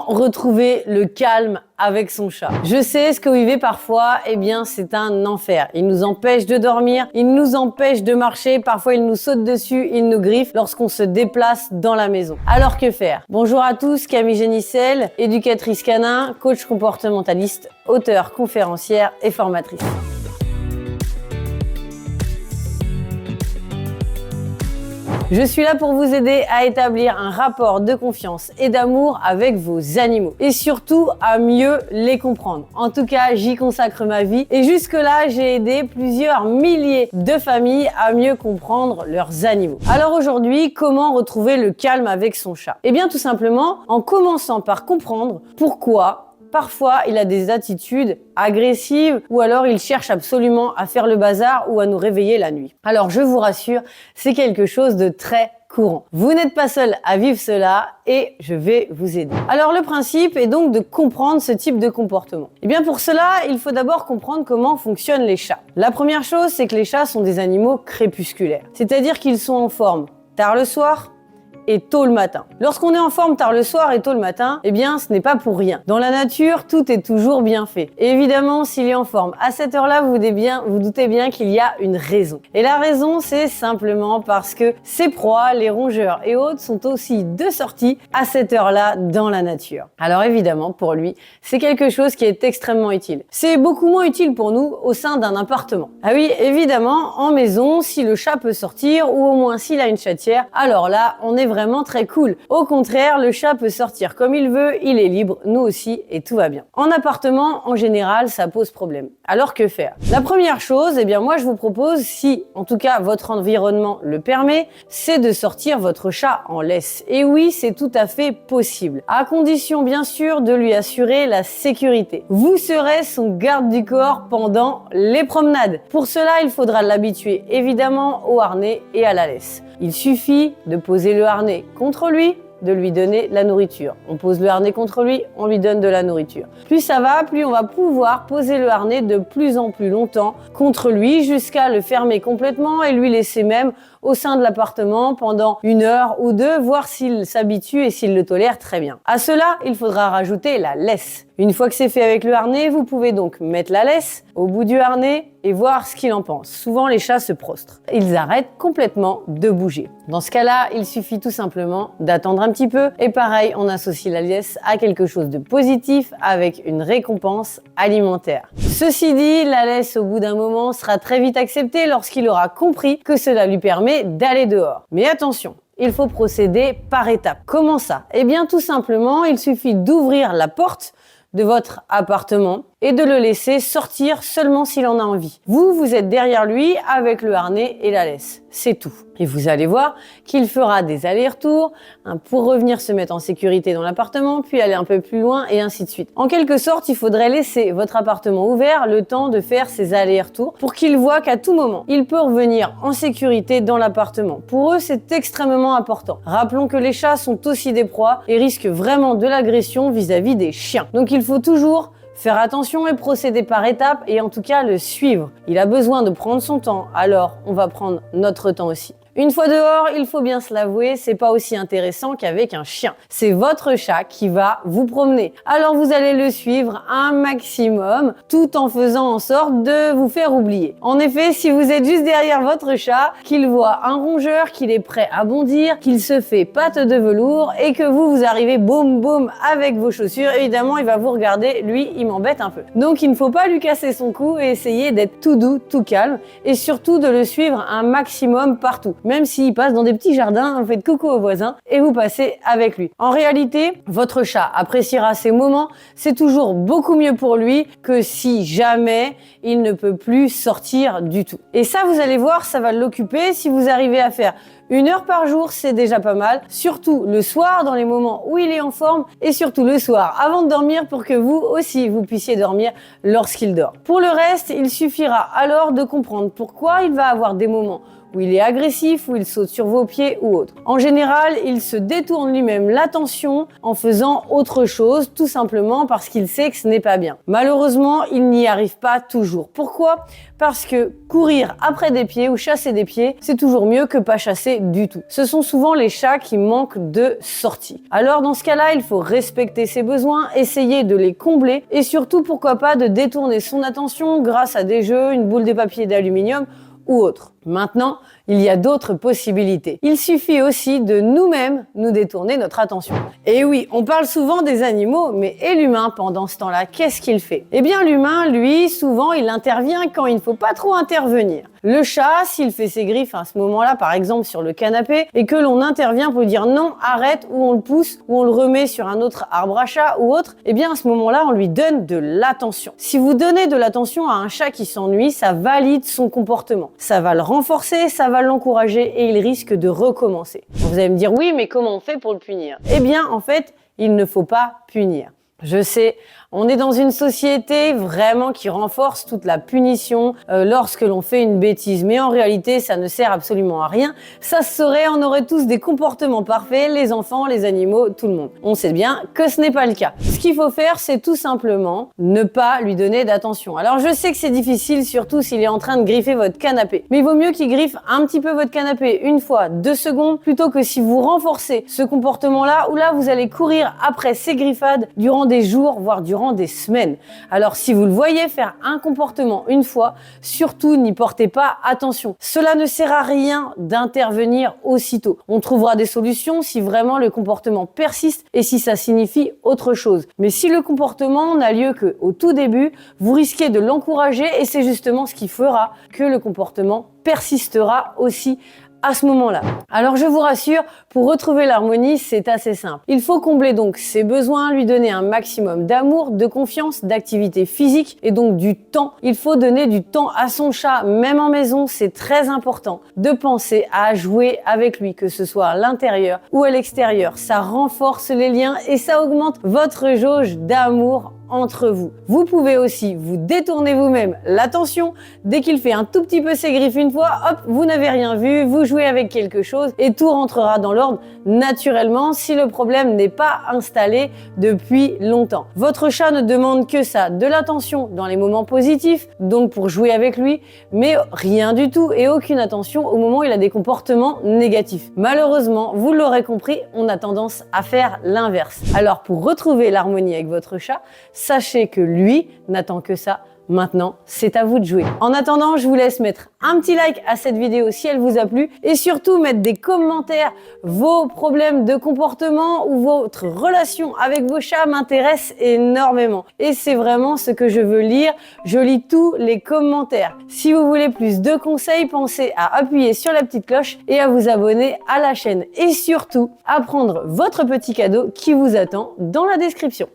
retrouver le calme avec son chat? Je sais, ce que vous vivez parfois, eh bien, c'est un enfer. Il nous empêche de dormir, il nous empêche de marcher, parfois il nous saute dessus, il nous griffe lorsqu'on se déplace dans la maison. Alors que faire? Bonjour à tous, Camille Génissel, éducatrice canin, coach comportementaliste, auteure, conférencière et formatrice. Je suis là pour vous aider à établir un rapport de confiance et d'amour avec vos animaux et surtout à mieux les comprendre. En tout cas, j'y consacre ma vie et jusque-là, j'ai aidé plusieurs milliers de familles à mieux comprendre leurs animaux. Alors aujourd'hui, comment retrouver le calme avec son chat? Eh bien tout simplement en commençant par comprendre pourquoi parfois, il a des attitudes agressives ou alors il cherche absolument à faire le bazar ou à nous réveiller la nuit. Alors, je vous rassure, c'est quelque chose de très courant. Vous n'êtes pas seul à vivre cela et je vais vous aider. Alors, le principe est donc de comprendre ce type de comportement. Et bien pour cela, il faut d'abord comprendre comment fonctionnent les chats. La première chose, c'est que les chats sont des animaux crépusculaires. C'est-à-dire qu'ils sont en forme tard le soir et tôt le matin. Lorsqu'on est en forme tard le soir et tôt le matin, eh bien, ce n'est pas pour rien. Dans la nature, tout est toujours bien fait. Et évidemment, s'il est en forme à cette heure-là, vous doutez bien qu'il y a une raison. Et la raison, c'est simplement parce que ses proies, les rongeurs et autres, sont aussi de sortie à cette heure-là dans la nature. Alors évidemment, pour lui, c'est quelque chose qui est extrêmement utile. C'est beaucoup moins utile pour nous au sein d'un appartement. Ah oui, évidemment, en maison, si le chat peut sortir ou au moins s'il a une chatière, alors là, on est vraiment très cool. Au contraire, le chat peut sortir comme il veut, il est libre, nous aussi, et tout va bien. En appartement, en général, ça pose problème. Alors que faire? La première chose, eh bien moi je vous propose, si en tout cas votre environnement le permet, c'est de sortir votre chat en laisse. Et oui, c'est tout à fait possible, à condition bien sûr de lui assurer la sécurité. Vous serez son garde du corps pendant les promenades. Pour cela, il faudra l'habituer évidemment au harnais et à la laisse. Il suffit de poser le harnais contre lui, de lui donner la nourriture. On pose le harnais contre lui, on lui donne de la nourriture. Plus ça va, plus on va pouvoir poser le harnais de plus en plus longtemps contre lui jusqu'à le fermer complètement et lui laisser même au sein de l'appartement pendant 1 heure ou 2, voir s'il s'habitue et s'il le tolère très bien. À cela, il faudra rajouter la laisse. Une fois que c'est fait avec le harnais, vous pouvez donc mettre la laisse au bout du harnais et voir ce qu'il en pense. Souvent, les chats se prostrent. Ils arrêtent complètement de bouger. Dans ce cas-là, il suffit tout simplement d'attendre un petit peu. Et pareil, on associe la laisse à quelque chose de positif avec une récompense alimentaire. Ceci dit, la laisse au bout d'un moment sera très vite acceptée lorsqu'il aura compris que cela lui permet d'aller dehors. Mais attention, il faut procéder par étapes. Comment ça? Eh bien tout simplement, il suffit d'ouvrir la porte de votre appartement et de le laisser sortir seulement s'il en a envie. Vous êtes derrière lui avec le harnais et la laisse. C'est tout. Et vous allez voir qu'il fera des allers-retours pour revenir se mettre en sécurité dans l'appartement, puis aller un peu plus loin et ainsi de suite. En quelque sorte, il faudrait laisser votre appartement ouvert le temps de faire ses allers-retours pour qu'il voit qu'à tout moment, il peut revenir en sécurité dans l'appartement. Pour eux, c'est extrêmement important. Rappelons que les chats sont aussi des proies et risquent vraiment de l'agression vis-à-vis des chiens. Donc il faut toujours faire attention et procéder par étapes et en tout cas le suivre. Il a besoin de prendre son temps, alors on va prendre notre temps aussi. Une fois dehors, il faut bien se l'avouer, c'est pas aussi intéressant qu'avec un chien. C'est votre chat qui va vous promener. Alors vous allez le suivre un maximum, tout en faisant en sorte de vous faire oublier. En effet, si vous êtes juste derrière votre chat, qu'il voit un rongeur, qu'il est prêt à bondir, qu'il se fait patte de velours et que vous arrivez boum boum avec vos chaussures, évidemment, il va vous regarder, lui, il m'embête un peu. Donc il ne faut pas lui casser son cou et essayer d'être tout doux, tout calme et surtout de le suivre un maximum partout. Même s'il passe dans des petits jardins, vous faites coucou aux voisins et vous passez avec lui. En réalité, votre chat appréciera ces moments. C'est toujours beaucoup mieux pour lui que si jamais il ne peut plus sortir du tout. Et ça, vous allez voir, ça va l'occuper. Si vous arrivez à faire 1 heure par jour, c'est déjà pas mal. Surtout le soir, dans les moments où il est en forme, et surtout le soir, avant de dormir, pour que vous aussi, vous puissiez dormir lorsqu'il dort. Pour le reste, il suffira alors de comprendre pourquoi il va avoir des moments où il est agressif, où il saute sur vos pieds ou autre. En général, il se détourne lui-même l'attention en faisant autre chose, tout simplement parce qu'il sait que ce n'est pas bien. Malheureusement, il n'y arrive pas toujours. Pourquoi ? Parce que courir après des pieds ou chasser des pieds, c'est toujours mieux que pas chasser du tout. Ce sont souvent les chats qui manquent de sortie. Alors dans ce cas-là, il faut respecter ses besoins, essayer de les combler et surtout, pourquoi pas, de détourner son attention grâce à des jeux, une boule de papier d'aluminium ou autre. Maintenant, il y a d'autres possibilités. Il suffit aussi de nous-mêmes nous détourner notre attention. Et oui, on parle souvent des animaux, mais et l'humain pendant ce temps-là, qu'est-ce qu'il fait ? Eh bien l'humain, lui, souvent il intervient quand il ne faut pas trop intervenir. Le chat, s'il fait ses griffes à ce moment-là, par exemple sur le canapé, et que l'on intervient pour lui dire non, arrête, ou on le pousse, ou on le remet sur un autre arbre à chat ou autre, eh bien à ce moment-là, on lui donne de l'attention. Si vous donnez de l'attention à un chat qui s'ennuie, ça valide son comportement. Ça va le renforcer, ça va l'encourager et il risque de recommencer. Vous allez me dire, oui, mais comment on fait pour le punir ? Eh bien, en fait, il ne faut pas punir. Je sais, on est dans une société vraiment qui renforce toute la punition lorsque l'on fait une bêtise. Mais en réalité, ça ne sert absolument à rien. Ça se saurait, on aurait tous des comportements parfaits, les enfants, les animaux, tout le monde. On sait bien que ce n'est pas le cas. Ce qu'il faut faire, c'est tout simplement ne pas lui donner d'attention. Alors je sais que c'est difficile, surtout s'il est en train de griffer votre canapé. Mais il vaut mieux qu'il griffe un petit peu votre canapé une fois, 2 secondes, plutôt que si vous renforcez ce comportement-là, où là vous allez courir après ces griffades durant des jours, voire durant des semaines. Alors si vous le voyez faire un comportement une fois, surtout n'y portez pas attention. Cela ne sert à rien d'intervenir aussitôt. On trouvera des solutions si vraiment le comportement persiste et si ça signifie autre chose. Mais si le comportement n'a lieu qu'au tout début, vous risquez de l'encourager et c'est justement ce qui fera que le comportement persistera aussi à ce moment-là. Alors je vous rassure, pour retrouver l'harmonie, c'est assez simple. Il faut combler donc ses besoins, lui donner un maximum d'amour, de confiance, d'activité physique et donc du temps. Il faut donner du temps à son chat, même en maison, c'est très important de penser à jouer avec lui, que ce soit à l'intérieur ou à l'extérieur. Ça renforce les liens et ça augmente votre jauge d'amour entre vous. Vous pouvez aussi vous détourner vous-même l'attention. Dès qu'il fait un tout petit peu ses griffes une fois, hop, vous n'avez rien vu, vous jouez avec quelque chose et tout rentrera dans l'ordre naturellement si le problème n'est pas installé depuis longtemps. Votre chat ne demande que ça, de l'attention dans les moments positifs, donc pour jouer avec lui, mais rien du tout et aucune attention au moment où il a des comportements négatifs. Malheureusement, vous l'aurez compris, on a tendance à faire l'inverse. Alors pour retrouver l'harmonie avec votre chat, sachez que lui n'attend que ça. Maintenant, c'est à vous de jouer. En attendant, je vous laisse mettre un petit like à cette vidéo si elle vous a plu et surtout mettre des commentaires. Vos problèmes de comportement ou votre relation avec vos chats m'intéressent énormément. Et c'est vraiment ce que je veux lire. Je lis tous les commentaires. Si vous voulez plus de conseils, pensez à appuyer sur la petite cloche et à vous abonner à la chaîne. Et surtout, à prendre votre petit cadeau qui vous attend dans la description.